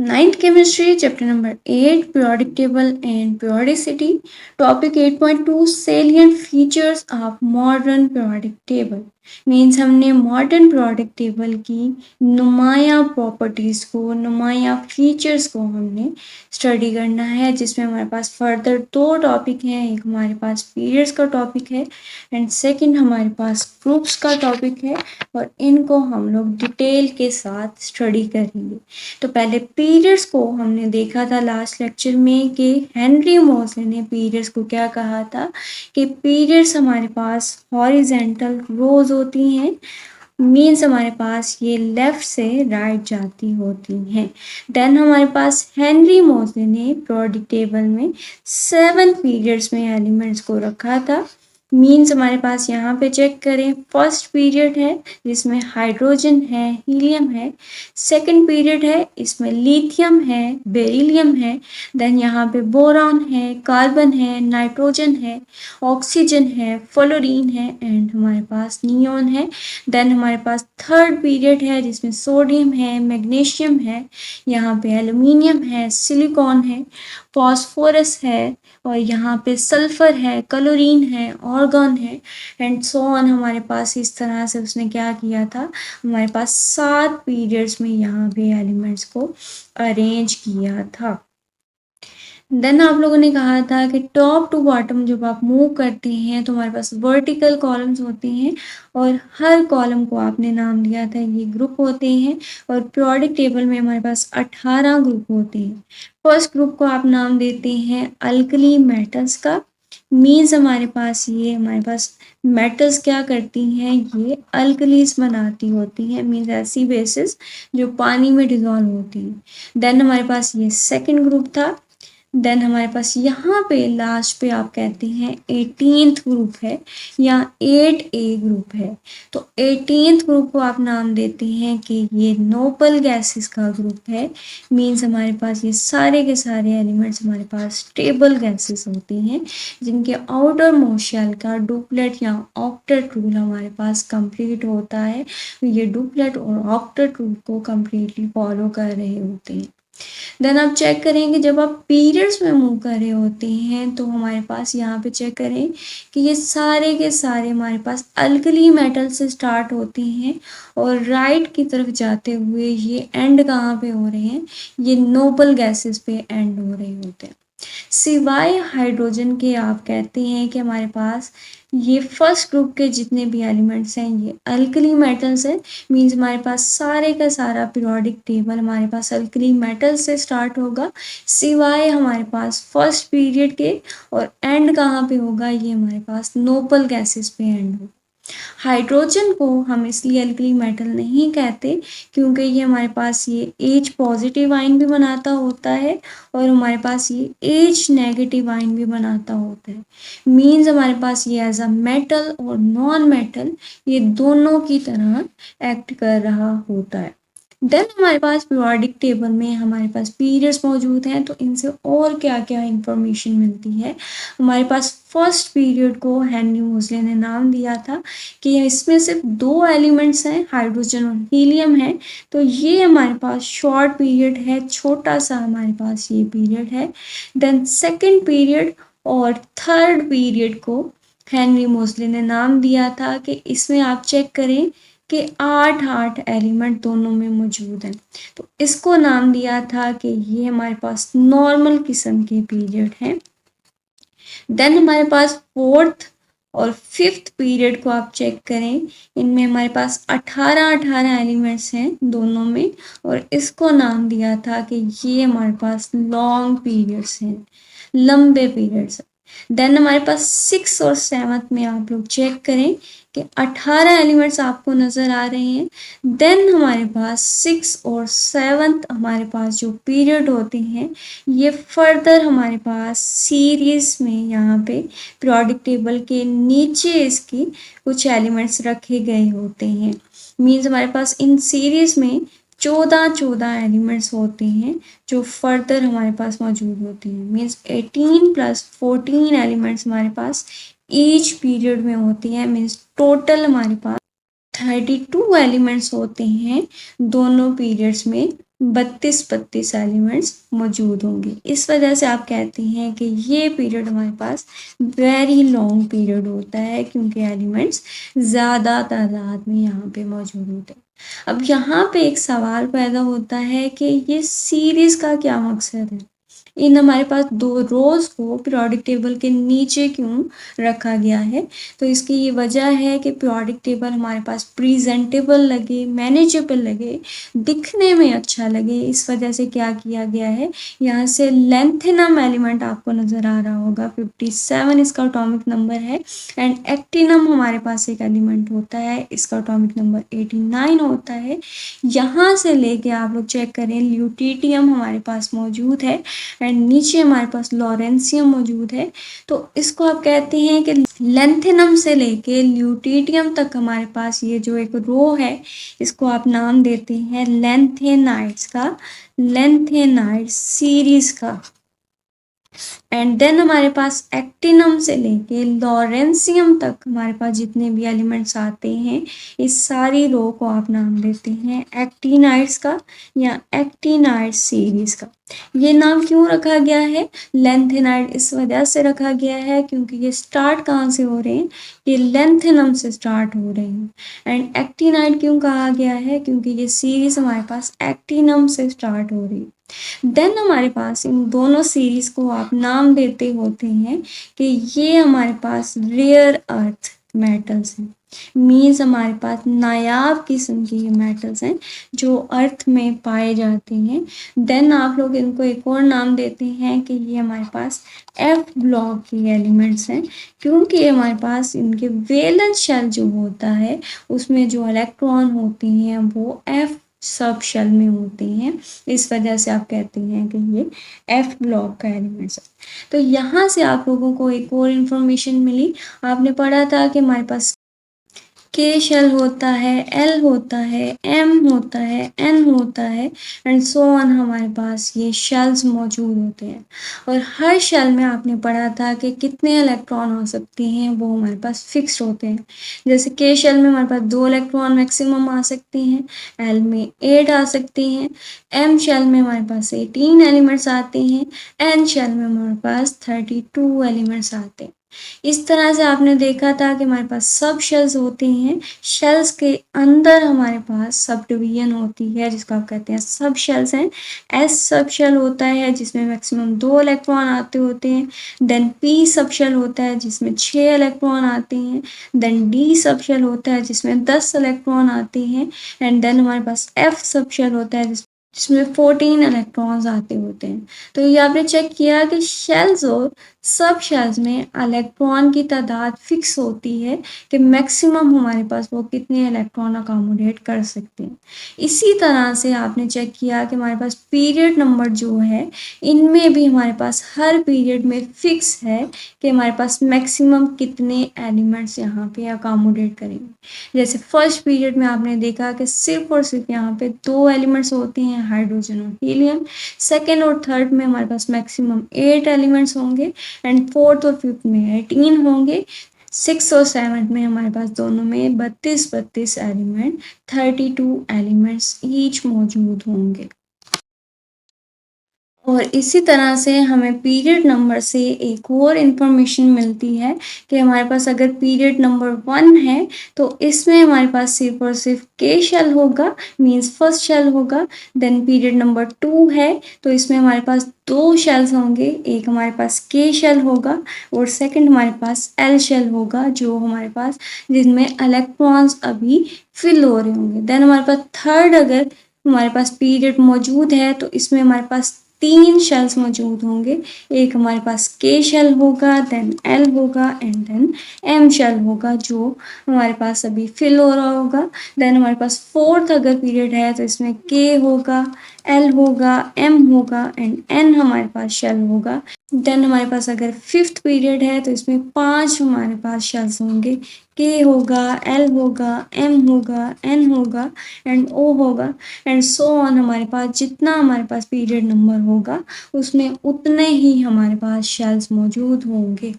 Ninth chemistry, chapter number 8, periodic table and periodicity. Topic 8.2, salient features of modern periodic table. Means हमने modern periodic table की नुमाया properties को, नुमाया features को हमने स्टडी करना है, जिसमें हमारे पास फर्दर दो टॉपिक हैं. एक हमारे पास पीरियड्स का टॉपिक है एंड सेकंड हमारे पास ग्रुप्स का टॉपिक है, और इनको हम लोग डिटेल के साथ स्टडी करेंगे. तो पहले पीरियड्स को हमने देखा था लास्ट लेक्चर में कि हेनरी मोज़ले ने पीरियड्स को क्या कहा था कि पीरियड्स हमारे पास हॉरिजेंटल रोज होती हैं, मीन्स हमारे पास ये लेफ्ट से राइट जाती होती हैं. देन हमारे पास हेनरी मोज़ले ने पीरियोडिक टेबल में 7 पीरियड्स में एलिमेंट्स को रखा था. मीन्स हमारे पास यहाँ पे चेक करें, फर्स्ट पीरियड है जिसमें हाइड्रोजन है, हीलियम है. सेकंड पीरियड है, इसमें लिथियम है, बेरिलियम है. देन यहाँ पे बोरॉन है, कार्बन है, नाइट्रोजन है, ऑक्सीजन है, फ्लोरीन है एंड हमारे पास नियोन है. देन हमारे पास थर्ड पीरियड है जिसमें सोडियम है, मैग्नीशियम है, यहाँ पे एल्युमिनियम है, सिलिकॉन है, फॉस्फोरस है, और यहाँ पे सल्फर है, क्लोरीन है, ऑर्गन है एंड सो ऑन. हमारे पास इस तरह से उसने क्या किया था, हमारे पास 7 पीरियड्स में यहाँ पे एलिमेंट्स को अरेंज किया था. देन आप लोगों ने कहा था कि टॉप टू बॉटम जब आप मूव करते हैं तो हमारे पास वर्टिकल कॉलम्स होते हैं, और हर कॉलम को आपने नाम दिया था ये ग्रुप होते हैं. और पीरियोडिक टेबल में हमारे पास 18 ग्रुप होते हैं. फर्स्ट ग्रुप को आप नाम देते हैं अल्कली मेटल्स का. मीन्स हमारे पास मेटल्स क्या करती हैं, ये अल्कलीज बनाती होती हैं, मीन्स ऐसी बेसिस जो पानी में डिजॉल्व होती हैं. देन हमारे पास ये सेकंड ग्रुप था. देन हमारे पास यहाँ पे लास्ट पे आप कहते हैं 18th ग्रुप है या 8A ग्रुप है. तो 18th ग्रुप को आप नाम देते हैं कि ये नोबल गैसेस का ग्रुप है. मीन्स हमारे पास ये सारे के सारे एलिमेंट्स हमारे पास स्टेबल गैसेस होते हैं, जिनके आउटर मोस्ट शेल का डुप्लेट या ऑक्टेट रूल हमारे पास कंप्लीट होता है. तो ये डुप्लेट और ऑक्टेट रूल को कम्प्लीटली फॉलो कर रहे होते हैं. देन आप चेक करेंगे जब आप पीरियड्स में मूव कर रहे होते हैं तो हमारे पास यहाँ पे चेक करें कि ये सारे के सारे हमारे पास अल्कली मेटल से स्टार्ट होते हैं और राइट की तरफ जाते हुए ये एंड कहाँ पे हो रहे हैं, ये नोबल गैसेस पे एंड हो रहे होते हैं. सिवाय हाइड्रोजन के आप कहते हैं कि हमारे पास ये फर्स्ट ग्रुप के जितने भी एलिमेंट्स हैं ये अल्कली मेटल्स हैं. मीन्स हमारे पास सारे का सारा पीरियोडिक टेबल हमारे पास अल्कली मेटल से स्टार्ट होगा, सिवाय हमारे पास फर्स्ट पीरियड के, और एंड कहाँ पे होगा, ये हमारे पास नोबल गैसेस पे एंड होगा. हाइड्रोजन को हम इसलिए अल्कली मेटल नहीं कहते क्योंकि ये हमारे पास ये एच पॉजिटिव आयन भी बनाता होता है और हमारे पास ये एच नेगेटिव आयन भी बनाता होता है. मीन्स हमारे पास ये एज अ मेटल और नॉन मेटल ये दोनों की तरह एक्ट कर रहा होता है. देन हमारे पास पीरियोडिक टेबल में हमारे पास पीरियड्स मौजूद हैं, तो इनसे और क्या क्या इंफॉर्मेशन मिलती है. हमारे पास फर्स्ट पीरियड को हेनरी मोज़ले ने नाम दिया था कि इसमें सिर्फ 2 एलिमेंट्स हैं, हाइड्रोजन और हीलियम है. तो ये हमारे पास शॉर्ट पीरियड है, छोटा सा हमारे पास ये पीरियड है. देन सेकेंड पीरियड और थर्ड पीरियड को हेनरी मोज़ले ने नाम दिया था कि इसमें आप चेक करें कि 8 एलिमेंट दोनों में मौजूद हैं. तो इसको नाम दिया था कि ये हमारे पास नॉर्मल किस्म के पीरियड हैं. देन हमारे पास फोर्थ और फिफ्थ पीरियड को आप चेक करें, इनमें हमारे पास 18 एलिमेंट्स हैं दोनों में, और इसको नाम दिया था कि ये हमारे पास लॉन्ग पीरियड्स हैं, लंबे पीरियड्स. देन हमारे पास 6 और 7 में आप लोग चेक करें कि 18 एलिमेंट्स आपको नज़र आ रहे हैं. देन हमारे पास 6 और 7 हमारे पास जो पीरियड होते हैं ये फर्दर हमारे पास सीरीज में यहाँ पे पीरियोडिक टेबल के नीचे इसकी कुछ एलिमेंट्स रखे गए होते हैं. मीन्स हमारे पास इन सीरीज में 14 एलिमेंट्स होते हैं जो फर्दर हमारे पास मौजूद होते हैं. मीन्स 18 + 14 एलिमेंट्स हमारे पास ईच पीरियड में होती है. मीन्स टोटल हमारे पास 32 एलिमेंट्स होते हैं दोनों पीरियड्स में 32 एलिमेंट्स मौजूद होंगे। इस वजह से आप कहते हैं कि ये पीरियड हमारे पास वेरी लॉन्ग पीरियड होता है, क्योंकि एलिमेंट्स ज़्यादा तादाद में यहाँ पे मौजूद होते हैं। अब यहाँ पे एक सवाल पैदा होता है कि ये सीरीज का क्या मकसद है, इन हमारे पास दो रोज को पीरियोडिक टेबल के नीचे क्यों रखा गया है। तो इसकी ये वजह है कि पीरियोडिक टेबल हमारे पास प्रेजेंटेबल लगे, मैनेजेबल लगे, दिखने में अच्छा लगे। इस वजह से क्या किया गया है, यहाँ से लेंथेनम एलिमेंट आपको नजर आ रहा होगा, 57 इसका एटॉमिक नंबर है। एंड एक्टिनम हमारे पास एक एलिमेंट होता है, इसका एटॉमिक नंबर 89 होता है। यहाँ से लेके आप लोग चेक करें, ल्यूटिटियम हमारे पास मौजूद है एंड नीचे हमारे पास लॉरेंसियम मौजूद है। तो इसको आप कहते हैं कि लेंथेनम से लेके ल्यूटिटियम तक हमारे पास ये जो एक रो है, इसको आप नाम देते हैं लेंथेनाइड्स का, लेंथेनाइड सीरीज का। एंड देन हमारे पास एक्टिनम से लेके लॉरेंसियम तक हमारे पास जितने भी एलिमेंट्स आते हैं, इस सारी रो को आप नाम देते हैं एक्टिनाइड्स का या एक्टिनाइड सीरीज का। ये नाम क्यों रखा गया है, लेंथेनाइड इस वजह से रखा गया है क्योंकि ये स्टार्ट कहाँ से हो रहे हैं, ये लेंथेनम से स्टार्ट हो रहे हैं। एंड एक्टिनाइड क्यों कहा गया है, क्योंकि ये सीरीज हमारे पास एक्टिनम से स्टार्ट हो रही है। देन हमारे पास इन दोनों सीरीज को आप नाम देते होते हैं कि ये हमारे पास रेयर अर्थ मेटल्स हैं, मीन्स हमारे पास नायाब किस्म के ये मेटल्स हैं जो अर्थ में पाए जाते हैं। देन आप लोग इनको एक और नाम देते हैं कि ये हमारे पास एफ ब्लॉक के एलिमेंट्स हैं, क्योंकि हमारे पास इनके वैलेंस शेल जो होता है उसमें जो इलेक्ट्रॉन होते हैं वो एफ सब शेल में होते हैं। इस वजह से आप कहते हैं कि ये एफ ब्लॉक का एलिमेंट्स है। तो यहाँ से आप लोगों को एक और इन्फॉर्मेशन मिली, आपने पढ़ा था कि हमारे पास के शेल होता है, एल होता है, एम होता है, एन होता है एंड सो ऑन, हमारे पास ये शेल्स मौजूद होते हैं। और हर शेल में आपने पढ़ा था कि कितने इलेक्ट्रॉन हो सकते हैं, वो हमारे पास फिक्स्ड होते हैं। जैसे के शेल में हमारे पास 2 इलेक्ट्रॉन मैक्सिमम आ सकते हैं, एल में 8 आ सकते हैं, एम शेल में हमारे पास 18 एलिमेंट्स आते हैं, एन शेल में हमारे पास 32 एलिमेंट्स आते हैं। इस तरह से आपने देखा था कि हमारे पास सब शेल्स होते हैं, शेल्स के अंदर हमारे पास सब डिवीजन होती है जिसको आप कहते हैं सब शेल्स हैं। एस सब शेल होता है जिसमें मैक्सिमम 2 इलेक्ट्रॉन आते होते हैं। देन पी सब शेल होता है जिसमें 6 इलेक्ट्रॉन आते हैं। देन डी सब शेल होता है जिसमें 10 इलेक्ट्रॉन आते हैं। एंड देन हमारे पास एफ सब शेल होता है जिसमें 14 इलेक्ट्रॉन्स आते होते हैं। तो ये आपने चेक किया कि शेल्स और सब शेल्स में इलेक्ट्रॉन की तादाद फिक्स होती है कि मैक्सिमम हमारे पास वो कितने इलेक्ट्रॉन अकोमोडेट कर सकते हैं। इसी तरह से आपने चेक किया कि हमारे पास पीरियड नंबर जो है, इनमें भी हमारे पास हर पीरियड में फिक्स है कि हमारे पास मैक्सिमम कितने एलिमेंट्स यहाँ पे अकोमोडेट करेंगे। जैसे फर्स्ट पीरियड में आपने देखा कि सिर्फ और सिर्फ यहाँ पे 2 एलिमेंट्स होते हैं, हाइड्रोजन और हीलियम। सेकेंड और थर्ड में हमारे पास मैक्सिमम 8 एलिमेंट्स होंगे एंड फोर्थ और फिफ्थ में 18 होंगे। 6 और 7 में हमारे पास दोनों में 32 एलिमेंट, 32 एलिमेंट्स ईच मौजूद होंगे। और इसी तरह से हमें पीरियड नंबर से एक और इन्फॉर्मेशन मिलती है कि हमारे पास अगर पीरियड नंबर 1 है तो इसमें हमारे पास सिर्फ और सिर्फ के शेल होगा, मींस फर्स्ट शेल होगा। देन पीरियड नंबर 2 है तो इसमें हमारे पास 2 शेल्स होंगे, एक हमारे पास के शेल होगा और सेकंड हमारे पास एल शेल होगा, जो हमारे पास जिनमें इलेक्ट्रॉन्स अभी फिल हो रहे होंगे। देन हमारे पास थर्ड अगर हमारे पास पीरियड मौजूद है तो इसमें हमारे पास 3 शेल्स मौजूद होंगे, एक हमारे पास के शेल होगा, देन एल होगा एंड देन एम शेल होगा, जो हमारे पास अभी फिल हो रहा होगा। देन हमारे पास फोर्थ अगर पीरियड है तो इसमें के होगा, एल होगा, एम होगा एंड एन हमारे पास शेल होगा। देन हमारे पास अगर फिफ्थ पीरियड है तो इसमें 5 हमारे पास शेल्स होंगे, के होगा, एल होगा, एम होगा, एन होगा एंड ओ होगा एंड सो ऑन। हमारे पास जितना हमारे पास पीरियड नंबर होगा उसमें उतने ही हमारे पास शेल्स मौजूद होंगे।